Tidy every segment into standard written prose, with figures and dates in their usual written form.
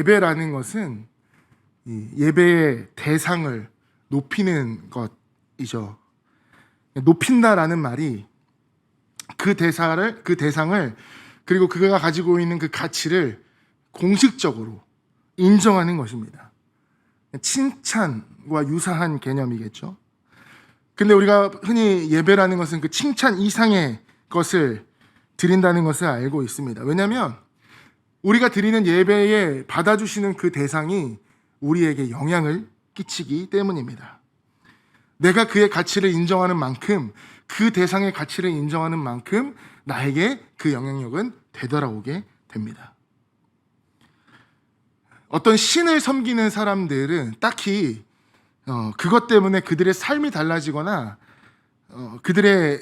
예배라는 것은 이 예배의 대상을 높이는 것이죠. 높인다라는 말이 그 대상을 그리고 그가 가지고 있는 그 가치를 공식적으로 인정하는 것입니다. 칭찬과 유사한 개념이겠죠. 근데 우리가 흔히 예배라는 것은 그 칭찬 이상의 것을 드린다는 것을 알고 있습니다. 왜냐하면 우리가 드리는 예배에 받아주시는 그 대상이 우리에게 영향을 끼치기 때문입니다. 내가 그의 가치를 인정하는 만큼, 그 대상의 가치를 인정하는 만큼 나에게 그 영향력은 되돌아오게 됩니다. 어떤 신을 섬기는 사람들은 딱히 그것 때문에 그들의 삶이 달라지거나 그들의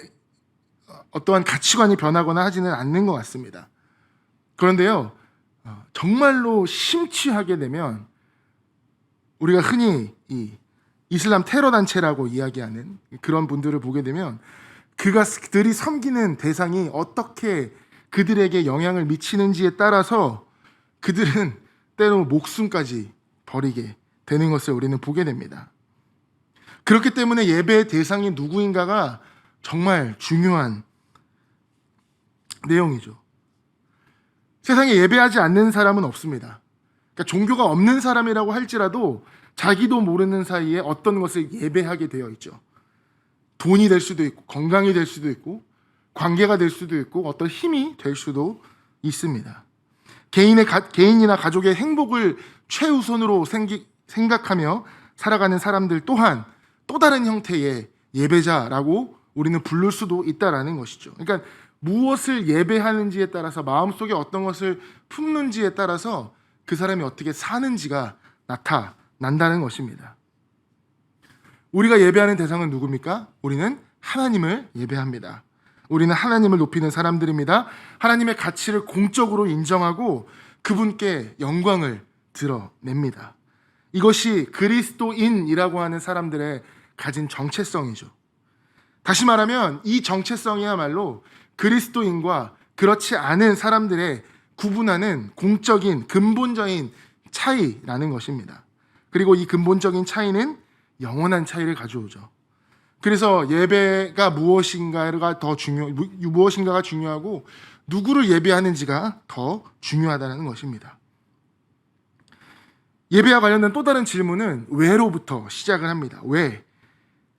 어떠한 가치관이 변하거나 하지는 않는 것 같습니다. 그런데요, 정말로 심취하게 되면 우리가 흔히 이 이슬람 테러 단체라고 이야기하는 그런 분들을 보게 되면 그들이 섬기는 대상이 어떻게 그들에게 영향을 미치는지에 따라서 그들은 때로 목숨까지 버리게 되는 것을 우리는 보게 됩니다. 그렇기 때문에 예배의 대상이 누구인가가 정말 중요한 내용이죠. 세상에 예배하지 않는 사람은 없습니다. 그러니까 종교가 없는 사람이라고 할지라도 자기도 모르는 사이에 어떤 것을 예배하게 되어 있죠. 돈이 될 수도 있고, 건강이 될 수도 있고, 관계가 될 수도 있고, 어떤 힘이 될 수도 있습니다. 개인이나 가족의 행복을 최우선으로 생각하며 살아가는 사람들 또한 또 다른 형태의 예배자라고 우리는 부를 수도 있다라는 것이죠. 그러니까 무엇을 예배하는지에 따라서, 마음속에 어떤 것을 품는지에 따라서 그 사람이 어떻게 사는지가 나타난다는 것입니다. 우리가 예배하는 대상은 누굽니까? 우리는 하나님을 예배합니다. 우리는 하나님을 높이는 사람들입니다. 하나님의 가치를 공적으로 인정하고 그분께 영광을 드러냅니다. 이것이 그리스도인이라고 하는 사람들의 가진 정체성이죠. 다시 말하면 이 정체성이야말로 그리스도인과 그렇지 않은 사람들의 구분하는 공적인 근본적인 차이라는 것입니다. 그리고 이 근본적인 차이는 영원한 차이를 가져오죠. 그래서 예배가 무엇인가가 중요하고 누구를 예배하는지가 더 중요하다는 것입니다. 예배와 관련된 또 다른 질문은 왜로부터 시작을 합니다. 왜?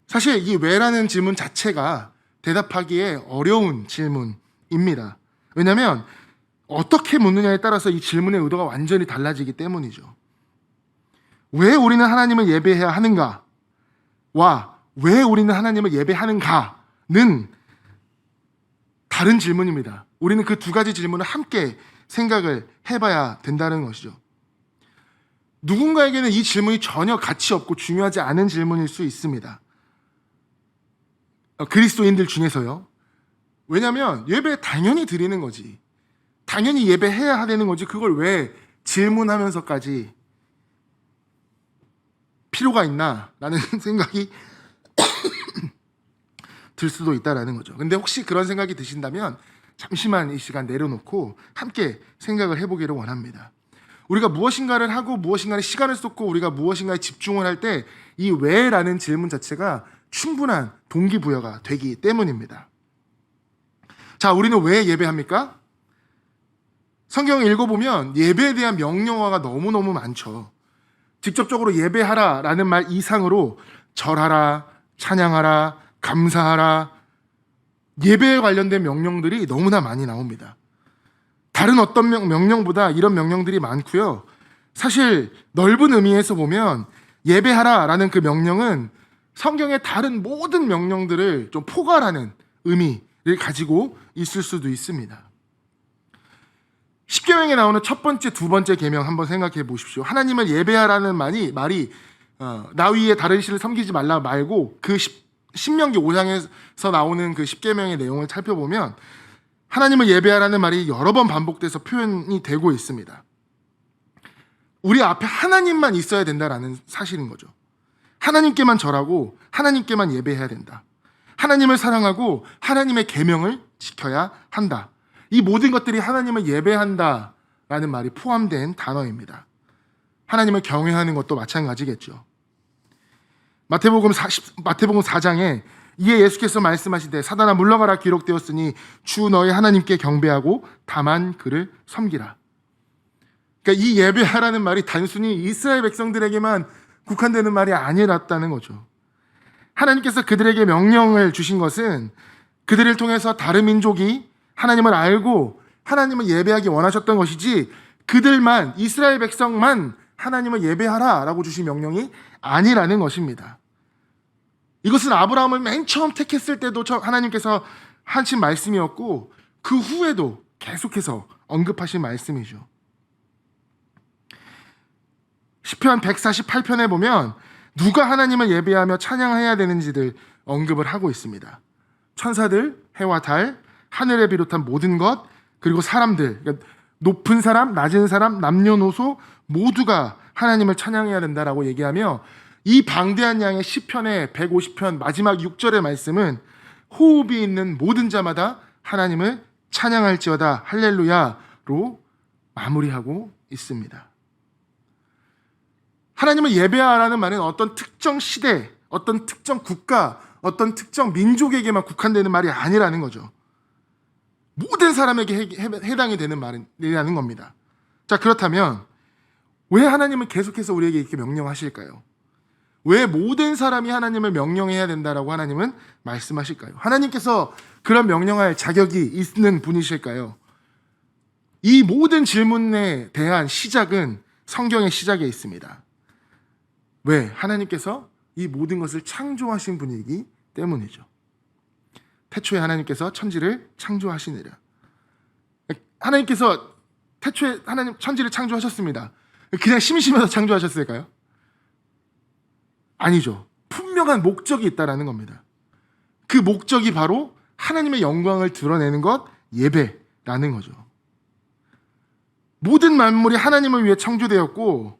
사실 이 왜라는 질문 자체가 대답하기에 어려운 질문입니다. 왜냐하면 어떻게 묻느냐에 따라서 이 질문의 의도가 완전히 달라지기 때문이죠. 왜 우리는 하나님을 예배해야 하는가? 와, 왜 우리는 하나님을 예배하는가는 다른 질문입니다. 우리는 그 두 가지 질문을 함께 생각을 해봐야 된다는 것이죠. 누군가에게는 이 질문이 전혀 가치 없고 중요하지 않은 질문일 수 있습니다. 그리스도인들 중에서요. 왜냐하면 예배 당연히 드리는 거지. 당연히 예배해야 되는 거지. 그걸 왜 질문하면서까지 필요가 있나? 라는 생각이 들 수도 있다라는 거죠. 근데 혹시 그런 생각이 드신다면 잠시만 이 시간 내려놓고 함께 생각을 해보기를 원합니다. 우리가 무엇인가를 하고 무엇인가에 시간을 쏟고 우리가 무엇인가에 집중을 할 때 이 왜라는 질문 자체가 충분한 동기부여가 되기 때문입니다. 자, 우리는 왜 예배합니까? 성경을 읽어보면 예배에 대한 명령어가 너무너무 많죠. 직접적으로 예배하라라는 말 이상으로 절하라, 찬양하라, 감사하라, 예배에 관련된 명령들이 너무나 많이 나옵니다. 다른 어떤 명령보다 이런 명령들이 많고요. 사실 넓은 의미에서 보면 예배하라라는 그 명령은 성경의 다른 모든 명령들을 좀 포괄하는 의미를 가지고 있을 수도 있습니다. 십계명에 나오는 첫 번째, 두 번째 계명 한번 생각해 보십시오. 하나님을 예배하라는 말이 나 위에 다른 신을 섬기지 말라 말고 그 신명기 5장에서 나오는 그 십계명의 내용을 살펴보면 하나님을 예배하라는 말이 여러 번 반복돼서 표현이 되고 있습니다. 우리 앞에 하나님만 있어야 된다라는 사실인 거죠. 하나님께만 절하고 하나님께만 예배해야 된다. 하나님을 사랑하고 하나님의 계명을 지켜야 한다. 이 모든 것들이 하나님을 예배한다라는 말이 포함된 단어입니다. 하나님을 경외하는 것도 마찬가지겠죠. 마태복음 4장에 이에 예수께서 말씀하시되 사단아 물러가라 기록되었으니 주 너의 하나님께 경배하고 다만 그를 섬기라. 그러니까 이 예배하라는 말이 단순히 이스라엘 백성들에게만 국한되는 말이 아니랐다는 거죠. 하나님께서 그들에게 명령을 주신 것은 그들을 통해서 다른 민족이 하나님을 알고 하나님을 예배하기 원하셨던 것이지 그들만, 이스라엘 백성만 하나님을 예배하라라고 주신 명령이 아니라는 것입니다. 이것은 아브라함을 맨 처음 택했을 때도 하나님께서 하신 말씀이었고 그 후에도 계속해서 언급하신 말씀이죠. 시편 148편에 보면 누가 하나님을 예배하며 찬양해야 되는지를 언급을 하고 있습니다. 천사들, 해와 달, 하늘에 비롯한 모든 것, 그리고 사람들, 그러니까 높은 사람, 낮은 사람, 남녀노소 모두가 하나님을 찬양해야 된다라고 얘기하며 이 방대한 양의 시편의 150편 마지막 6절의 말씀은 호흡이 있는 모든 자마다 하나님을 찬양할지어다 할렐루야로 마무리하고 있습니다. 하나님을 예배하라는 말은 어떤 특정 시대, 어떤 특정 국가, 어떤 특정 민족에게만 국한되는 말이 아니라는 거죠. 모든 사람에게 해당이 되는 말이라는 겁니다. 자, 그렇다면 왜 하나님은 계속해서 우리에게 이렇게 명령하실까요? 왜 모든 사람이 하나님을 명령해야 된다라고 하나님은 말씀하실까요? 하나님께서 그런 명령할 자격이 있는 분이실까요? 이 모든 질문에 대한 시작은 성경의 시작에 있습니다. 왜? 하나님께서 이 모든 것을 창조하신 분이기 때문이죠. 태초에 하나님께서 천지를 창조하시니라. 하나님께서 태초에 천지를 창조하셨습니다. 그냥 심심해서 창조하셨을까요? 아니죠. 분명한 목적이 있다라는 겁니다. 그 목적이 바로 하나님의 영광을 드러내는 것, 예배라는 거죠. 모든 만물이 하나님을 위해 창조되었고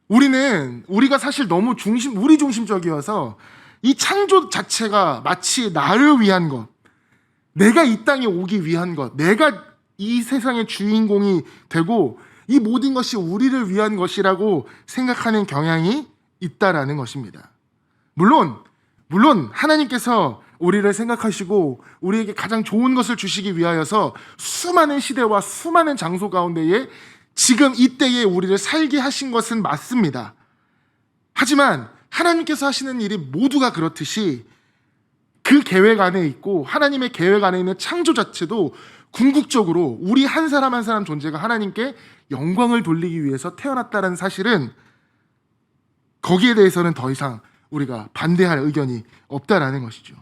우리가 사실 너무 우리 중심적이어서 이 창조 자체가 마치 나를 위한 것, 내가 이 땅에 오기 위한 것, 내가 이 세상의 주인공이 되고 이 모든 것이 우리를 위한 것이라고 생각하는 경향이 있다라는 것입니다. 물론 하나님께서 우리를 생각하시고 우리에게 가장 좋은 것을 주시기 위하여서 수많은 시대와 수많은 장소 가운데에 지금 이때에 우리를 살게 하신 것은 맞습니다. 하지만 하나님께서 하시는 일이 모두가 그렇듯이 그 계획 안에 있고 하나님의 계획 안에 있는 창조 자체도 궁극적으로 우리 한 사람 한 사람 존재가 하나님께 영광을 돌리기 위해서 태어났다는 사실은 거기에 대해서는 더 이상 우리가 반대할 의견이 없다라는 것이죠.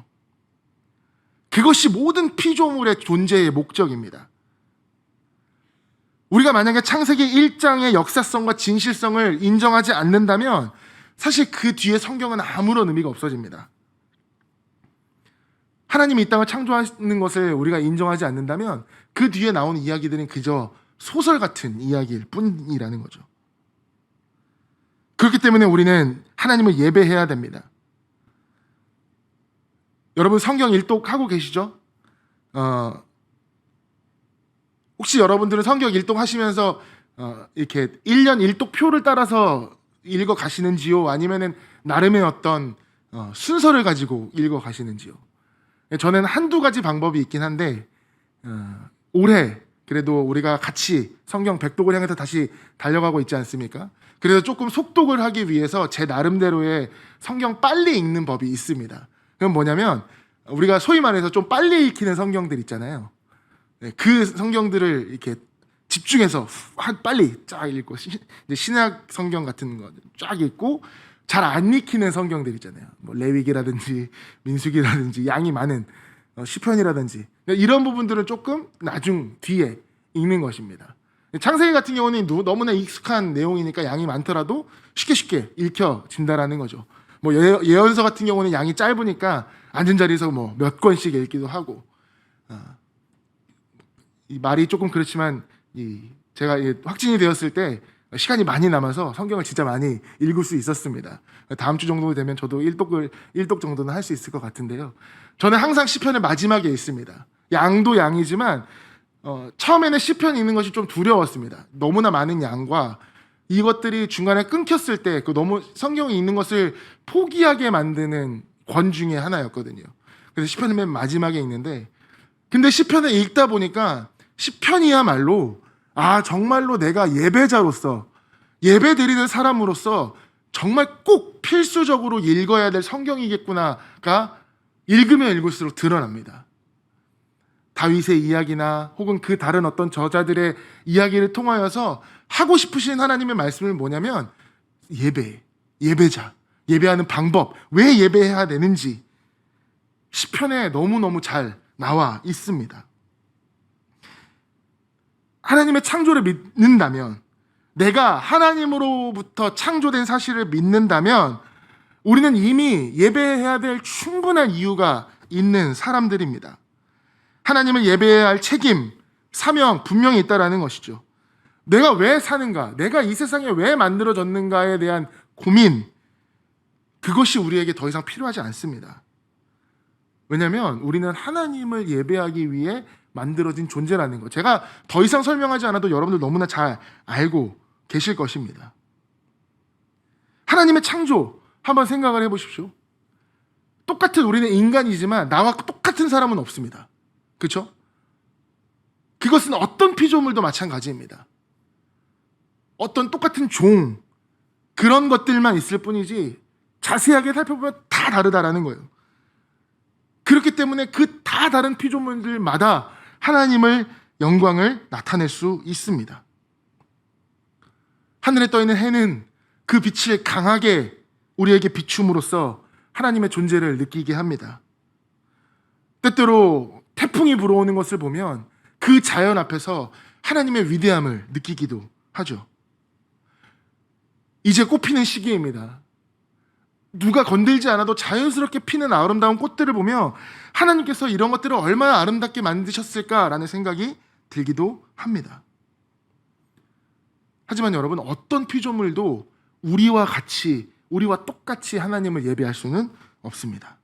그것이 모든 피조물의 존재의 목적입니다. 우리가 만약에 창세기 1장의 역사성과 진실성을 인정하지 않는다면 사실 그 뒤에 성경은 아무런 의미가 없어집니다. 하나님이 이 땅을 창조하는 것을 우리가 인정하지 않는다면 그 뒤에 나오는 이야기들은 그저 소설 같은 이야기일 뿐이라는 거죠. 그렇기 때문에 우리는 하나님을 예배해야 됩니다. 여러분 성경 일독하고 계시죠? 혹시 여러분들은 성경 일독하시면서 이렇게 1년 일독표를 따라서 읽어 가시는지요? 아니면은 나름의 어떤 순서를 가지고 읽어 가시는지요? 저는 한두 가지 방법이 있긴 한데 올해 그래도 우리가 같이 성경 백독을 향해서 다시 달려가고 있지 않습니까? 그래서 조금 속독을 하기 위해서 제 나름대로의 성경 빨리 읽는 법이 있습니다. 그건 뭐냐면 우리가 소위 말해서 좀 빨리 읽히는 성경들 있잖아요. 그 성경들을 이렇게 집중해서 빨리 쫙 읽고 신약 성경 같은 거 쫙 읽고 잘 안 읽히는 성경들 있잖아요. 뭐 레위기라든지 민수기라든지 양이 많은 시편이라든지 이런 부분들은 조금 나중 뒤에 읽는 것입니다. 창세기 같은 경우는 너무나 익숙한 내용이니까 양이 많더라도 쉽게 읽혀진다라는 거죠. 뭐 예언서 같은 경우는 양이 짧으니까 앉은 자리에서 뭐 몇 권씩 읽기도 하고 이 말이 조금 그렇지만 제가 확진이 되었을 때 시간이 많이 남아서 성경을 진짜 많이 읽을 수 있었습니다. 다음 주 정도 되면 저도 일독 정도는 할 수 있을 것 같은데요. 저는 항상 시편의 마지막에 있습니다. 양도 양이지만 처음에는 시편 읽는 것이 좀 두려웠습니다. 너무나 많은 양과 이것들이 중간에 끊겼을 때 그 너무 성경에 있는 것을 포기하게 만드는 권 중에 하나였거든요. 그래서 시편은 맨 마지막에 있는데, 근데 시편을 읽다 보니까 시편이야말로 정말로 내가 예배자로서 예배 드리는 사람으로서 정말 꼭 필수적으로 읽어야 될 성경이겠구나가 읽으면 읽을수록 드러납니다. 다윗의 이야기나 혹은 그 다른 어떤 저자들의 이야기를 통하여서 하고 싶으신 하나님의 말씀은 뭐냐면 예배자, 예배하는 방법, 왜 예배해야 되는지 시편에 너무너무 잘 나와 있습니다. 하나님의 창조를 믿는다면, 내가 하나님으로부터 창조된 사실을 믿는다면 우리는 이미 예배해야 될 충분한 이유가 있는 사람들입니다. 하나님을 예배해야 할 책임, 사명 분명히 있다라는 것이죠. 내가 왜 사는가, 내가 이 세상에 왜 만들어졌는가에 대한 고민, 그것이 우리에게 더 이상 필요하지 않습니다. 왜냐하면 우리는 하나님을 예배하기 위해 만들어진 존재라는 것, 제가 더 이상 설명하지 않아도 여러분들 너무나 잘 알고 계실 것입니다. 하나님의 창조 한번 생각을 해보십시오. 똑같은 우리는 인간이지만 나와 똑같은 사람은 없습니다. 그렇죠? 그것은 어떤 피조물도 마찬가지입니다. 어떤 똑같은 종, 그런 것들만 있을 뿐이지 자세하게 살펴보면 다 다르다라는 거예요. 그렇기 때문에 그 다 다른 피조물들마다 하나님을 영광을 나타낼 수 있습니다. 하늘에 떠 있는 해는 그 빛을 강하게 우리에게 비춤으로써 하나님의 존재를 느끼게 합니다. 때때로 태풍이 불어오는 것을 보면 그 자연 앞에서 하나님의 위대함을 느끼기도 하죠. 이제 꽃 피는 시기입니다. 누가 건들지 않아도 자연스럽게 피는 아름다운 꽃들을 보며 하나님께서 이런 것들을 얼마나 아름답게 만드셨을까라는 생각이 들기도 합니다. 하지만 여러분, 어떤 피조물도 우리와 똑같이 하나님을 예배할 수는 없습니다.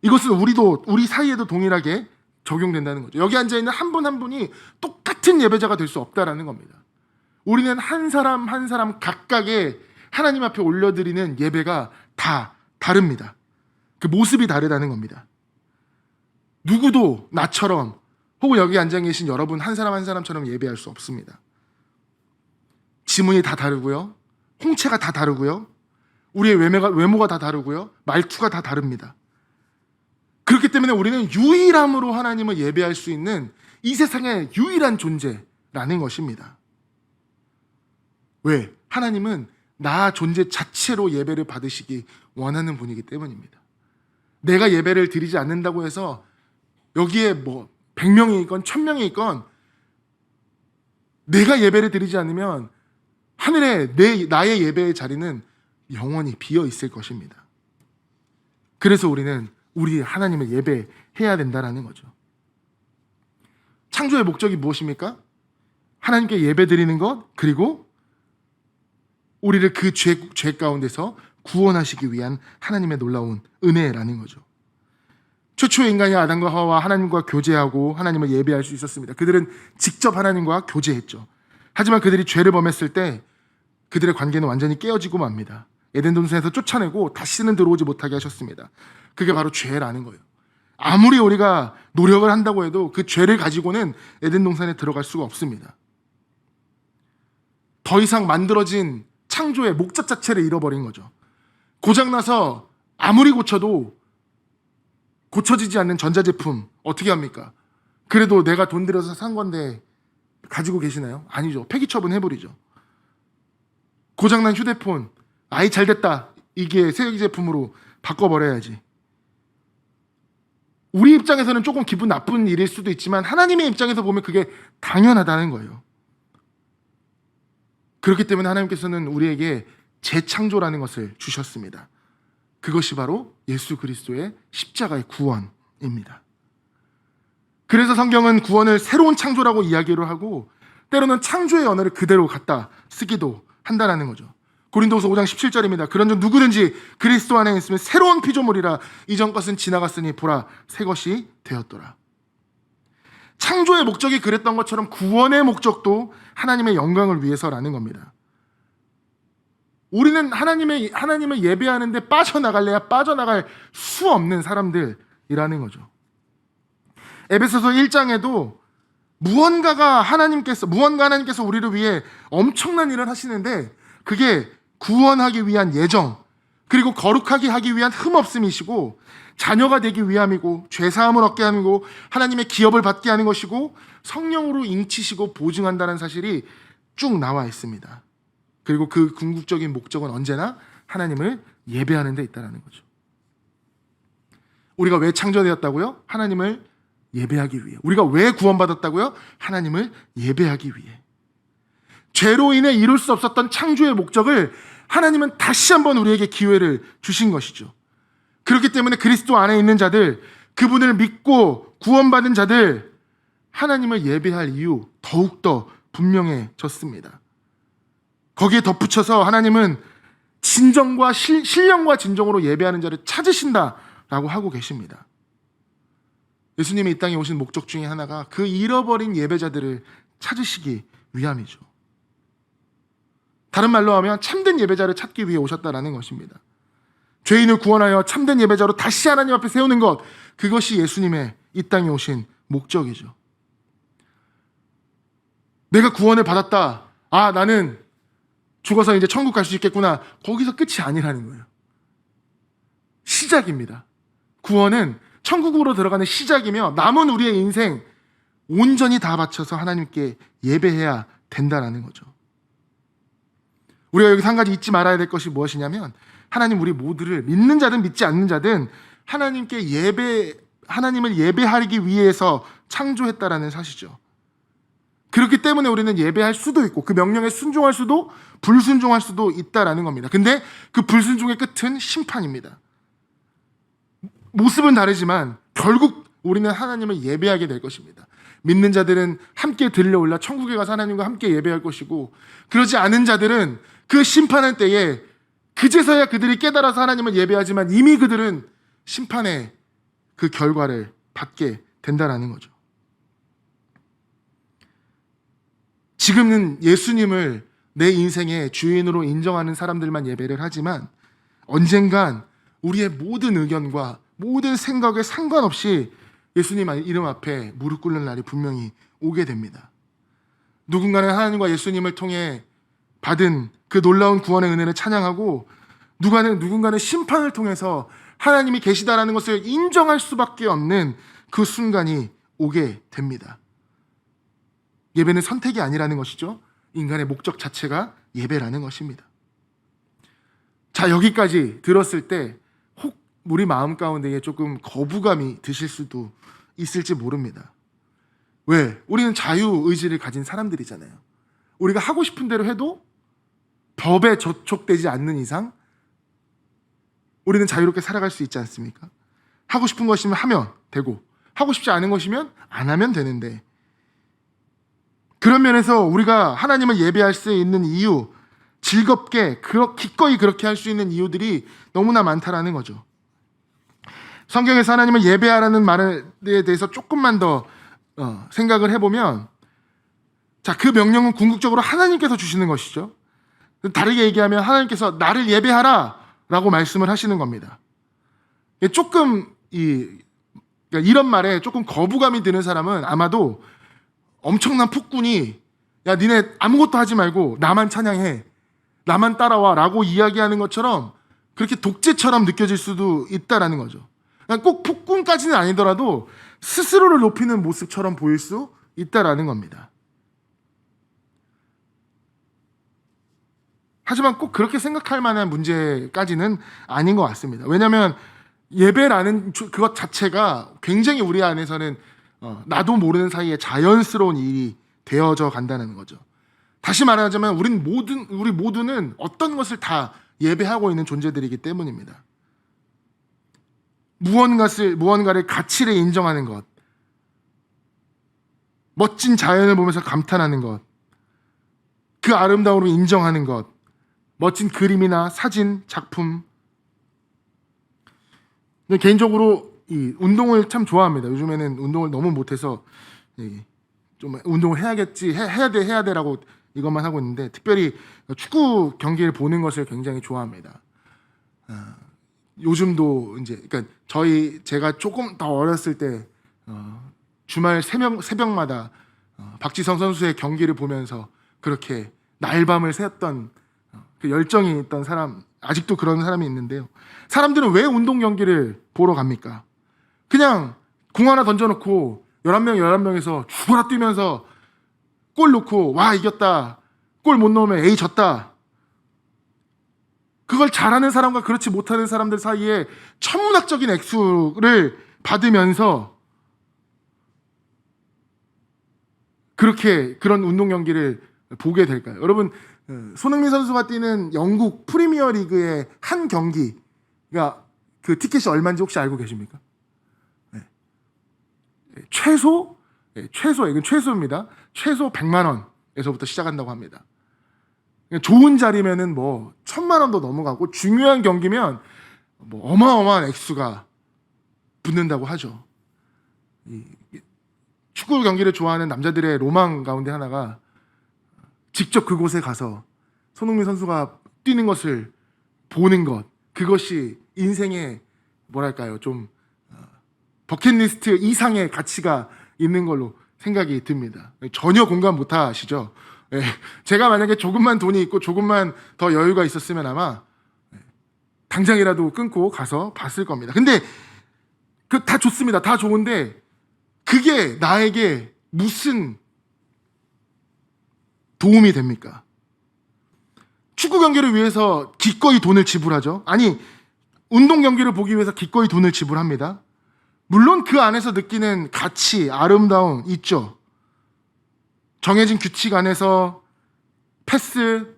이것은 우리 사이에도 동일하게 적용된다는 거죠. 여기 앉아있는 한 분 한 분이 똑같은 예배자가 될 수 없다라는 겁니다. 우리는 한 사람 한 사람 각각의 하나님 앞에 올려드리는 예배가 다 다릅니다. 그 모습이 다르다는 겁니다. 누구도 나처럼 혹은 여기 앉아 계신 여러분 한 사람 한 사람처럼 예배할 수 없습니다. 지문이 다 다르고요, 홍채가 다 다르고요, 우리의 외모가 다 다르고요, 말투가 다 다릅니다. 그렇기 때문에 우리는 유일함으로 하나님을 예배할 수 있는 이 세상의 유일한 존재라는 것입니다. 왜? 하나님은 나 존재 자체로 예배를 받으시기 원하는 분이기 때문입니다. 내가 예배를 드리지 않는다고 해서 여기에 100명이 있건 1000명이 있건 내가 예배를 드리지 않으면 하늘에 나의 예배의 자리는 영원히 비어 있을 것입니다. 그래서 우리는 우리 하나님을 예배해야 된다는 거죠. 창조의 목적이 무엇입니까? 하나님께 예배 드리는 것, 그리고 우리를 그 죄 가운데서 구원하시기 위한 하나님의 놀라운 은혜라는 거죠. 최초의 인간이 아담과 하와와 하나님과 교제하고 하나님을 예배할 수 있었습니다. 그들은 직접 하나님과 교제했죠. 하지만 그들이 죄를 범했을 때 그들의 관계는 완전히 깨어지고 맙니다. 에덴 동산에서 쫓아내고 다시는 들어오지 못하게 하셨습니다. 그게 바로 죄라는 거예요. 아무리 우리가 노력을 한다고 해도 그 죄를 가지고는 에덴 동산에 들어갈 수가 없습니다. 더 이상 만들어진 창조의 목적 자체를 잃어버린 거죠. 고장나서 아무리 고쳐도 고쳐지지 않는 전자제품 어떻게 합니까? 그래도 내가 돈 들여서 산 건데 가지고 계시나요? 아니죠. 폐기 처분해버리죠. 고장난 휴대폰, 아이 잘됐다, 이게 새 제품으로 바꿔버려야지. 우리 입장에서는 조금 기분 나쁜 일일 수도 있지만 하나님의 입장에서 보면 그게 당연하다는 거예요. 그렇기 때문에 하나님께서는 우리에게 재창조라는 것을 주셨습니다. 그것이 바로 예수 그리스도의 십자가의 구원입니다. 그래서 성경은 구원을 새로운 창조라고 이야기를 하고 때로는 창조의 언어를 그대로 갖다 쓰기도 한다는 거죠. 고린도후서 5장 17절입니다. 그런즉 누구든지 그리스도 안에 있으면 새로운 피조물이라 이전 것은 지나갔으니 보라 새 것이 되었더라. 창조의 목적이 그랬던 것처럼 구원의 목적도 하나님의 영광을 위해서라는 겁니다. 우리는 하나님을 예배하는데 빠져나갈래야 빠져나갈 수 없는 사람들이라는 거죠. 에베소서 1장에도 무언가 하나님께서 우리를 위해 엄청난 일을 하시는데 그게 구원하기 위한 예정, 그리고 거룩하게 하기 위한 흠없음이시고 자녀가 되기 위함이고 죄사함을 얻게 하고 하나님의 기업을 받게 하는 것이고 성령으로 인치시고 보증한다는 사실이 쭉 나와 있습니다. 그리고 그 궁극적인 목적은 언제나 하나님을 예배하는 데 있다는 거죠. 우리가 왜 창조되었다고요? 하나님을 예배하기 위해. 우리가 왜 구원받았다고요? 하나님을 예배하기 위해. 죄로 인해 이룰 수 없었던 창조의 목적을 하나님은 다시 한번 우리에게 기회를 주신 것이죠. 그렇기 때문에 그리스도 안에 있는 자들, 그분을 믿고 구원받은 자들, 하나님을 예배할 이유 더욱더 분명해졌습니다. 거기에 덧붙여서 하나님은 진정과 신령과 진정으로 예배하는 자를 찾으신다라고 하고 계십니다. 예수님이 이 땅에 오신 목적 중에 하나가 그 잃어버린 예배자들을 찾으시기 위함이죠. 다른 말로 하면 참된 예배자를 찾기 위해 오셨다라는 것입니다. 죄인을 구원하여 참된 예배자로 다시 하나님 앞에 세우는 것, 그것이 예수님의 이 땅에 오신 목적이죠. 내가 구원을 받았다. 나는 죽어서 이제 천국 갈 수 있겠구나. 거기서 끝이 아니라는 거예요. 시작입니다. 구원은 천국으로 들어가는 시작이며 남은 우리의 인생 온전히 다 바쳐서 하나님께 예배해야 된다라는 거죠. 우리가 여기서 한 가지 잊지 말아야 될 것이 무엇이냐면 하나님 우리 모두를 믿는 자든 믿지 않는 자든 하나님을 예배하기 위해서 창조했다라는 사실이죠. 그렇기 때문에 우리는 예배할 수도 있고 그 명령에 순종할 수도 불순종할 수도 있다라는 겁니다. 근데 그 불순종의 끝은 심판입니다. 모습은 다르지만 결국 우리는 하나님을 예배하게 될 것입니다. 믿는 자들은 함께 들려올라 천국에 가서 하나님과 함께 예배할 것이고, 그러지 않은 자들은 그 심판할 때에 그제서야 그들이 깨달아서 하나님을 예배하지만 이미 그들은 심판의 그 결과를 받게 된다는 거죠. 지금은 예수님을 내 인생의 주인으로 인정하는 사람들만 예배를 하지만 언젠간 우리의 모든 의견과 모든 생각에 상관없이 예수님 이름 앞에 무릎 꿇는 날이 분명히 오게 됩니다. 누군가는 하나님과 예수님을 통해 받은 그 놀라운 구원의 은혜를 찬양하고 누군가는 심판을 통해서 하나님이 계시다라는 것을 인정할 수밖에 없는 그 순간이 오게 됩니다. 예배는 선택이 아니라는 것이죠. 인간의 목적 자체가 예배라는 것입니다. 자, 여기까지 들었을 때 혹 우리 마음 가운데에 조금 거부감이 드실 수도 있을지 모릅니다. 왜? 우리는 자유의지를 가진 사람들이잖아요. 우리가 하고 싶은 대로 해도 법에 저촉되지 않는 이상 우리는 자유롭게 살아갈 수 있지 않습니까? 하고 싶은 것이면 하면 되고 하고 싶지 않은 것이면 안 하면 되는데, 그런 면에서 우리가 하나님을 예배할 수 있는 이유, 즐겁게 기꺼이 그렇게 할 수 있는 이유들이 너무나 많다라는 거죠. 성경에서 하나님을 예배하라는 말에 대해서 조금만 더 생각을 해보면, 자, 그 명령은 궁극적으로 하나님께서 주시는 것이죠. 다르게 얘기하면 하나님께서 나를 예배하라 라고 말씀을 하시는 겁니다. 조금 그러니까 이런 말에 조금 거부감이 드는 사람은 아마도 엄청난 폭군이 야 니네 아무것도 하지 말고 나만 찬양해, 나만 따라와 라고 이야기하는 것처럼 그렇게 독재처럼 느껴질 수도 있다라는 거죠. 그러니까 꼭 폭군까지는 아니더라도 스스로를 높이는 모습처럼 보일 수 있다라는 겁니다. 하지만 꼭 그렇게 생각할 만한 문제까지는 아닌 것 같습니다. 왜냐하면 예배라는 그것 자체가 굉장히 우리 안에서는 나도 모르는 사이에 자연스러운 일이 되어져 간다는 거죠. 다시 말하자면 우리 모두는 어떤 것을 다 예배하고 있는 존재들이기 때문입니다. 무언가를 가치를 인정하는 것, 멋진 자연을 보면서 감탄하는 것, 그 아름다움을 인정하는 것, 멋진 그림이나 사진, 작품. 개인적으로 이 운동을 참 좋아합니다. 요즘에는 운동을 너무 못해서 좀 운동을 해야겠지, 해야 돼라고 이것만 하고 있는데, 특별히 축구 경기를 보는 것을 굉장히 좋아합니다. 요즘도 이제 그러니까 제가 조금 더 어렸을 때 주말 새벽마다 박지성 선수의 경기를 보면서 그렇게 날밤을 새웠던 그 열정이 있던 사람, 아직도 그런 사람이 있는데요. 사람들은 왜 운동 경기를 보러 갑니까? 그냥 공 하나 던져놓고 11명에서 죽어라 뛰면서 골 넣고 와 이겼다, 골 못 넣으면 에이 졌다, 그걸 잘하는 사람과 그렇지 못하는 사람들 사이에 천문학적인 액수를 받으면서 그런 운동 경기를 보게 될까요? 여러분, 손흥민 선수가 뛰는 영국 프리미어 리그의 한 경기가 그 티켓이 얼마인지 혹시 알고 계십니까? 네. 이건 최소입니다. 최소 100만 원에서부터 시작한다고 합니다. 좋은 자리면은 뭐 1000만 원도 넘어가고, 중요한 경기면 뭐 어마어마한 액수가 붙는다고 하죠. 축구 경기를 좋아하는 남자들의 로망 가운데 하나가 직접 그곳에 가서 손흥민 선수가 뛰는 것을 보는 것, 그것이 인생의 뭐랄까요, 좀 버킷리스트 이상의 가치가 있는 걸로 생각이 듭니다. 전혀 공감 못 하시죠? 예, 제가 만약에 조금만 돈이 있고 조금만 더 여유가 있었으면 아마 당장이라도 끊고 가서 봤을 겁니다. 근데 그 다 좋습니다. 다 좋은데 그게 나에게 무슨 도움이 됩니까? 축구 경기를 위해서 기꺼이 돈을 지불하죠. 아니, 운동 경기를 보기 위해서 기꺼이 돈을 지불합니다. 물론 그 안에서 느끼는 가치, 아름다움 있죠. 정해진 규칙 안에서 패스,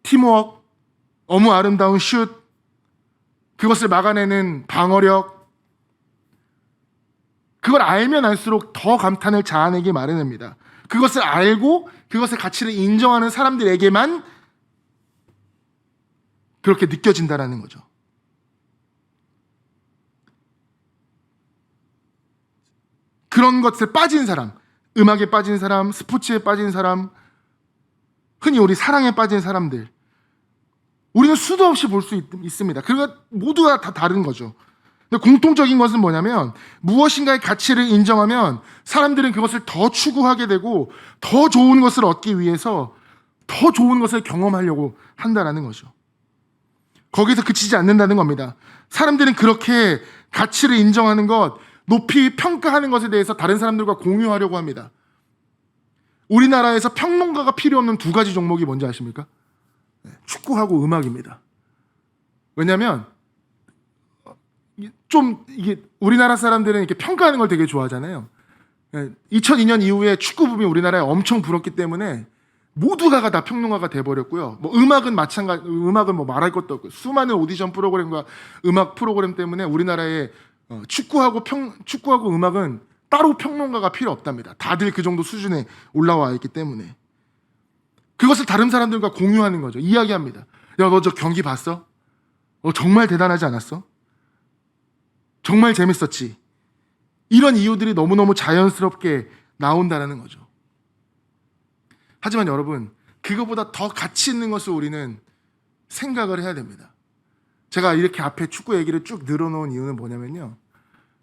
팀워크, 너무 아름다운 슛, 그것을 막아내는 방어력, 그걸 알면 알수록 더 감탄을 자아내기 마련입니다. 그것을 알고 그것의 가치를 인정하는 사람들에게만 그렇게 느껴진다라는 거죠. 그런 것에 빠진 사람, 음악에 빠진 사람, 스포츠에 빠진 사람, 흔히 우리 사랑에 빠진 사람들, 우리는 수도 없이 볼 수 있습니다. 그리고 모두가 다 다른 거죠. 근데 공통적인 것은 뭐냐면, 무엇인가의 가치를 인정하면 사람들은 그것을 더 추구하게 되고 더 좋은 것을 얻기 위해서 더 좋은 것을 경험하려고 한다는 거죠. 거기서 그치지 않는다는 겁니다. 사람들은 그렇게 가치를 인정하는 것, 높이 평가하는 것에 대해서 다른 사람들과 공유하려고 합니다. 우리나라에서 평론가가 필요 없는 두 가지 종목이 뭔지 아십니까? 축구하고 음악입니다. 왜냐하면 좀 이게 우리나라 사람들은 이렇게 평가하는 걸 되게 좋아하잖아요. 2002년 이후에 축구 붐이 우리나라에 엄청 불었기 때문에 모두가 다 평론가가 돼버렸고요. 뭐 음악은 마찬가지, 음악은 뭐 말할 것도 없고, 수많은 오디션 프로그램과 음악 프로그램 때문에 우리나라에 축구하고 음악은 따로 평론가가 필요 없답니다. 다들 그 정도 수준에 올라와 있기 때문에 그것을 다른 사람들과 공유하는 거죠. 이야기합니다. 야, 너 저 경기 봤어? 정말 대단하지 않았어? 정말 재밌었지? 이런 이유들이 너무너무 자연스럽게 나온다는 거죠. 하지만 여러분, 그거보다 더 가치 있는 것을 우리는 생각을 해야 됩니다. 제가 이렇게 앞에 축구 얘기를 쭉 늘어놓은 이유는 뭐냐면요,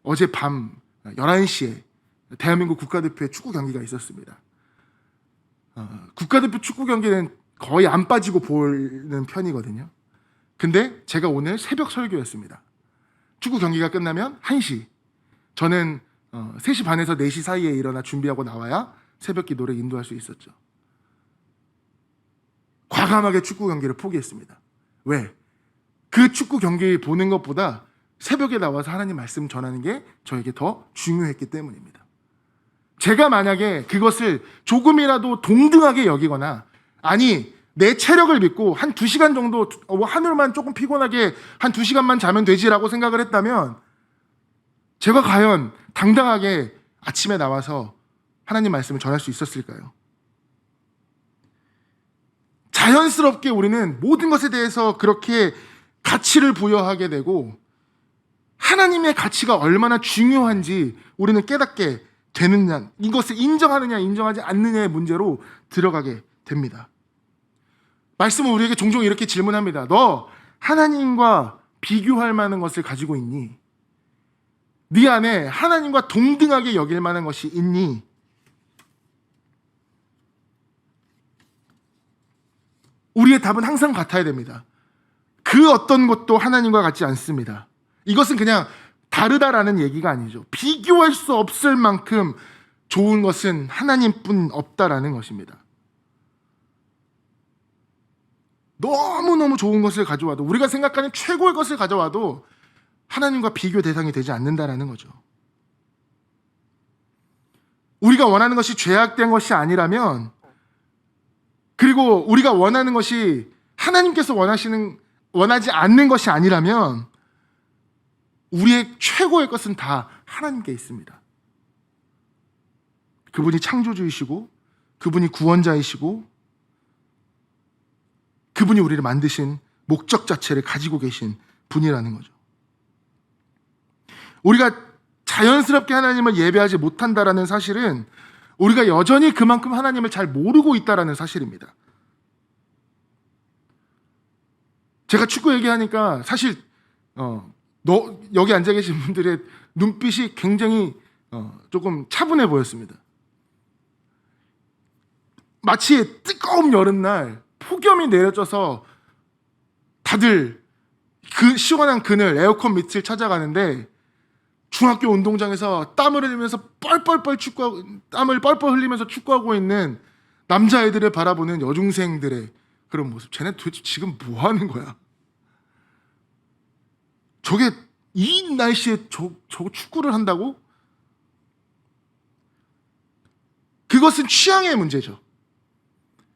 어젯밤 11시에 대한민국 국가대표의 축구 경기가 있었습니다. 국가대표 축구 경기는 거의 안 빠지고 보는 편이거든요. 근데 제가 오늘 새벽 설교였습니다. 축구 경기가 끝나면 1시, 저는 3시 반에서 4시 사이에 일어나 준비하고 나와야 새벽 기도를 인도할 수 있었죠. 과감하게 축구 경기를 포기했습니다. 왜? 그 축구 경기 보는 것보다 새벽에 나와서 하나님 말씀 전하는 게 저에게 더 중요했기 때문입니다. 제가 만약에 그것을 조금이라도 동등하게 여기거나, 아니 내 체력을 믿고 한 2시간 정도 하늘만 조금 피곤하게 한 2시간만 자면 되지라고 생각을 했다면, 제가 과연 당당하게 아침에 나와서 하나님 말씀을 전할 수 있었을까요? 자연스럽게 우리는 모든 것에 대해서 그렇게 가치를 부여하게 되고, 하나님의 가치가 얼마나 중요한지 우리는 깨닫게 되느냐, 이것을 인정하느냐 인정하지 않느냐의 문제로 들어가게 됩니다. 말씀은 우리에게 종종 이렇게 질문합니다. 너 하나님과 비교할 만한 것을 가지고 있니? 네 안에 하나님과 동등하게 여길 만한 것이 있니? 우리의 답은 항상 같아야 됩니다. 그 어떤 것도 하나님과 같지 않습니다. 이것은 그냥 다르다라는 얘기가 아니죠. 비교할 수 없을 만큼 좋은 것은 하나님뿐 없다라는 것입니다. 너무너무 좋은 것을 가져와도, 우리가 생각하는 최고의 것을 가져와도 하나님과 비교 대상이 되지 않는다라는 거죠. 우리가 원하는 것이 죄악된 것이 아니라면, 그리고 우리가 원하는 것이 하나님께서 원하지 않는 것이 아니라면 우리의 최고의 것은 다 하나님께 있습니다. 그분이 창조주이시고, 그분이 구원자이시고, 그분이 우리를 만드신 목적 자체를 가지고 계신 분이라는 거죠. 우리가 자연스럽게 하나님을 예배하지 못한다라는 사실은 우리가 여전히 그만큼 하나님을 잘 모르고 있다라는 사실입니다. 제가 축구 얘기하니까 사실 여기 앉아 계신 분들의 눈빛이 굉장히 조금 차분해 보였습니다. 마치 뜨거운 여름날 폭염이 내려져서 다들 그 시원한 그늘, 에어컨 밑을 찾아가는데 중학교 운동장에서 땀을 흘리면서 땀을 뻘뻘 흘리면서 축구하고 있는 남자애들을 바라보는 여중생들의 그런 모습. 쟤네 도대체 지금 뭐 하는 거야? 저게 이 날씨에 저거 축구를 한다고? 그것은 취향의 문제죠.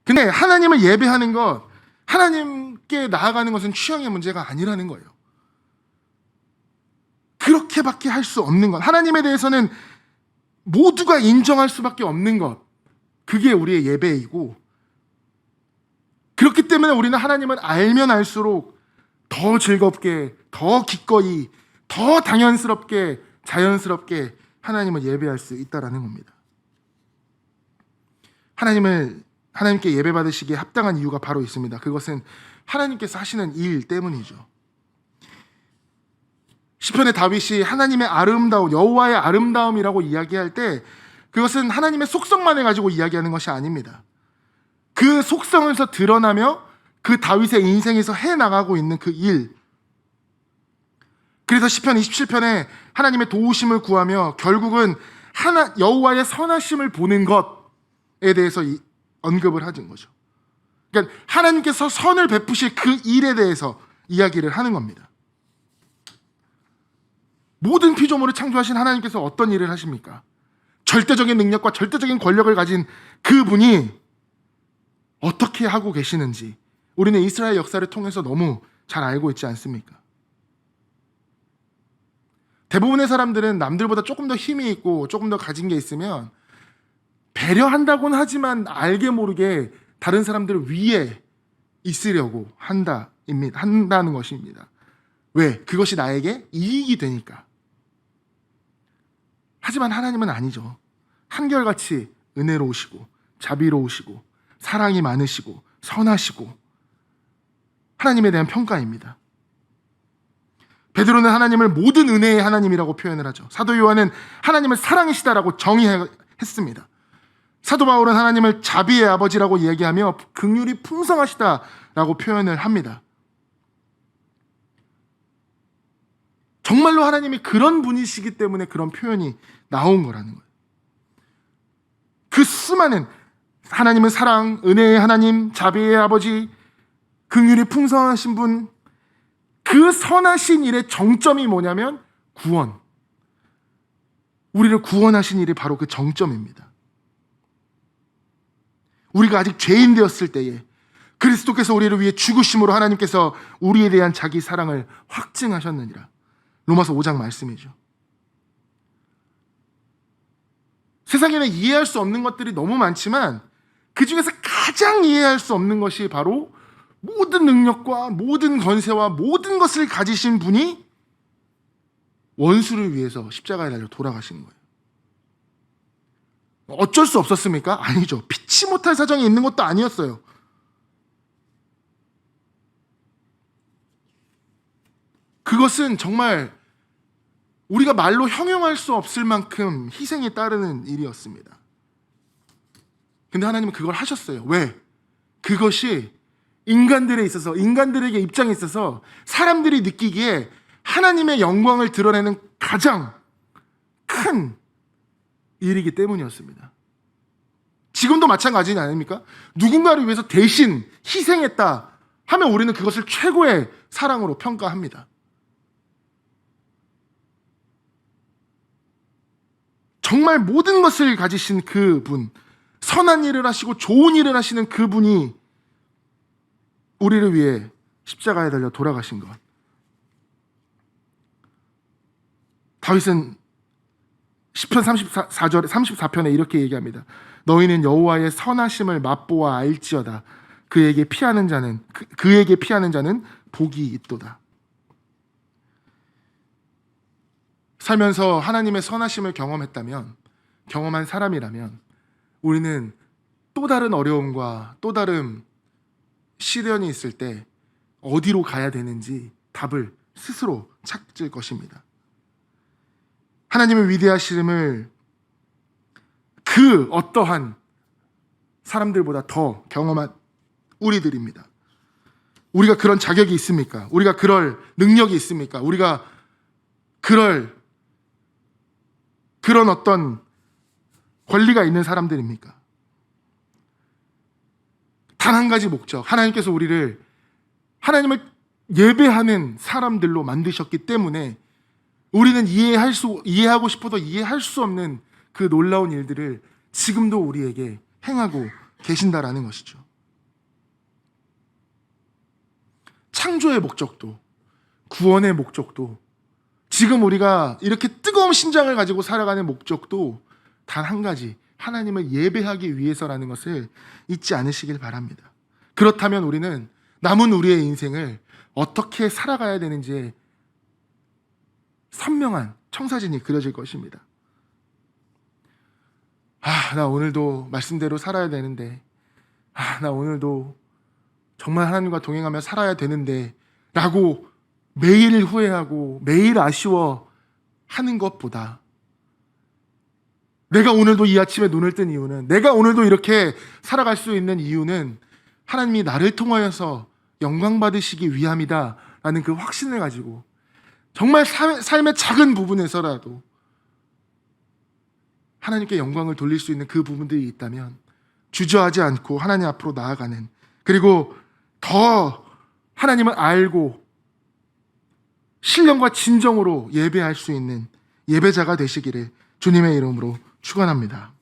근데 하나님을 예배하는 것, 하나님께 나아가는 것은 취향의 문제가 아니라는 거예요. 그렇게밖에 할 수 없는 것, 하나님에 대해서는 모두가 인정할 수밖에 없는 것, 그게 우리의 예배이고, 그렇기 때문에 우리는 하나님을 알면 알수록 더 즐겁게, 더 기꺼이, 더 당연스럽게, 자연스럽게 하나님을 예배할 수 있다는 겁니다. 하나님께 예배받으시기에 합당한 이유가 바로 있습니다. 그것은 하나님께서 하시는 일 때문이죠. 시편의 다윗이 하나님의 아름다움, 여호와의 아름다움이라고 이야기할 때 그것은 하나님의 속성만을 가지고 이야기하는 것이 아닙니다. 그 속성에서 드러나며 그 다윗의 인생에서 해나가고 있는 그 일. 그래서 시편 27편에 하나님의 도우심을 구하며 결국은 여호와의 선하심을 보는 것에 대해서 언급을 하는 거죠. 그러니까 하나님께서 선을 베푸실 그 일에 대해서 이야기를 하는 겁니다. 모든 피조물을 창조하신 하나님께서 어떤 일을 하십니까? 절대적인 능력과 절대적인 권력을 가진 그분이 어떻게 하고 계시는지 우리는 이스라엘 역사를 통해서 너무 잘 알고 있지 않습니까? 대부분의 사람들은 남들보다 조금 더 힘이 있고 조금 더 가진 게 있으면 배려한다고는 하지만 알게 모르게 다른 사람들 위에 있으려고 한다는 것입니다. 왜? 그것이 나에게 이익이 되니까. 하지만 하나님은 아니죠. 한결같이 은혜로우시고 자비로우시고 사랑이 많으시고 선하시고 하나님에 대한 평가입니다. 베드로는 하나님을 모든 은혜의 하나님이라고 표현을 하죠. 사도 요한은 하나님을 사랑이시다라고 정의했습니다. 사도 바울은 하나님을 자비의 아버지라고 이야기하며 긍휼이 풍성하시다라고 표현을 합니다. 정말로 하나님이 그런 분이시기 때문에 그런 표현이 나온 거라는 거예요. 그 수많은 하나님은 사랑, 은혜의 하나님, 자비의 아버지, 긍휼이 풍성하신 분, 그 선하신 일의 정점이 뭐냐면 구원. 우리를 구원하신 일이 바로 그 정점입니다. 우리가 아직 죄인 되었을 때에 그리스도께서 우리를 위해 죽으심으로 하나님께서 우리에 대한 자기 사랑을 확증하셨느니라. 로마서 5장 말씀이죠. 세상에는 이해할 수 없는 것들이 너무 많지만 그 중에서 가장 이해할 수 없는 것이 바로 모든 능력과 모든 권세와 모든 것을 가지신 분이 원수를 위해서 십자가에 달려 돌아가신 거예요. 어쩔 수 없었습니까? 아니죠. 피치 못할 사정이 있는 것도 아니었어요. 그것은 정말 우리가 말로 형용할 수 없을 만큼 희생이 따르는 일이었습니다. 근데 하나님은 그걸 하셨어요. 왜? 그것이 인간들에 있어서, 인간들에게 입장에 있어서 사람들이 느끼기에 하나님의 영광을 드러내는 가장 큰 일이기 때문이었습니다. 지금도 마찬가지 아닙니까? 누군가를 위해서 대신 희생했다 하면 우리는 그것을 최고의 사랑으로 평가합니다. 정말 모든 것을 가지신 그분, 선한 일을 하시고 좋은 일을 하시는 그분이 우리를 위해 십자가에 달려 돌아가신 것. 다윗은 시편 34절에 34편에 이렇게 얘기합니다. 너희는 여호와의 선하심을 맛보아 알지어다. 그에게 피하는 자는 그에게 피하는 자는 복이 있도다. 살면서 하나님의 선하심을 경험한 사람이라면 우리는 또 다른 어려움과 또 다른 시련이 있을 때 어디로 가야 되는지 답을 스스로 찾을 것입니다. 하나님의 위대하심을 그 어떠한 사람들보다 더 경험한 우리들입니다. 우리가 그런 자격이 있습니까? 우리가 그럴 능력이 있습니까? 우리가 그런 어떤 권리가 있는 사람들입니까? 단 한 가지 목적, 하나님께서 우리를 하나님을 예배하는 사람들로 만드셨기 때문에 우리는 이해하고 싶어도 이해할 수 없는 그 놀라운 일들을 지금도 우리에게 행하고 계신다라는 것이죠. 창조의 목적도, 구원의 목적도, 지금 우리가 이렇게 뜨거운 심장을 가지고 살아가는 목적도 단 한 가지, 하나님을 예배하기 위해서라는 것을 잊지 않으시길 바랍니다. 그렇다면 우리는 남은 우리의 인생을 어떻게 살아가야 되는지에 선명한 청사진이 그려질 것입니다. 나 오늘도 말씀대로 살아야 되는데, 나 오늘도 정말 하나님과 동행하며 살아야 되는데 라고 매일 후회하고 매일 아쉬워하는 것보다 내가 오늘도 이 아침에 눈을 뜬 이유는, 내가 오늘도 이렇게 살아갈 수 있는 이유는 하나님이 나를 통하여서 영광 받으시기 위함이다 라는 그 확신을 가지고 정말 삶의 작은 부분에서라도 하나님께 영광을 돌릴 수 있는 그 부분들이 있다면 주저하지 않고 하나님 앞으로 나아가는, 그리고 더 하나님을 알고 신령과 진정으로 예배할 수 있는 예배자가 되시기를 주님의 이름으로 축원합니다.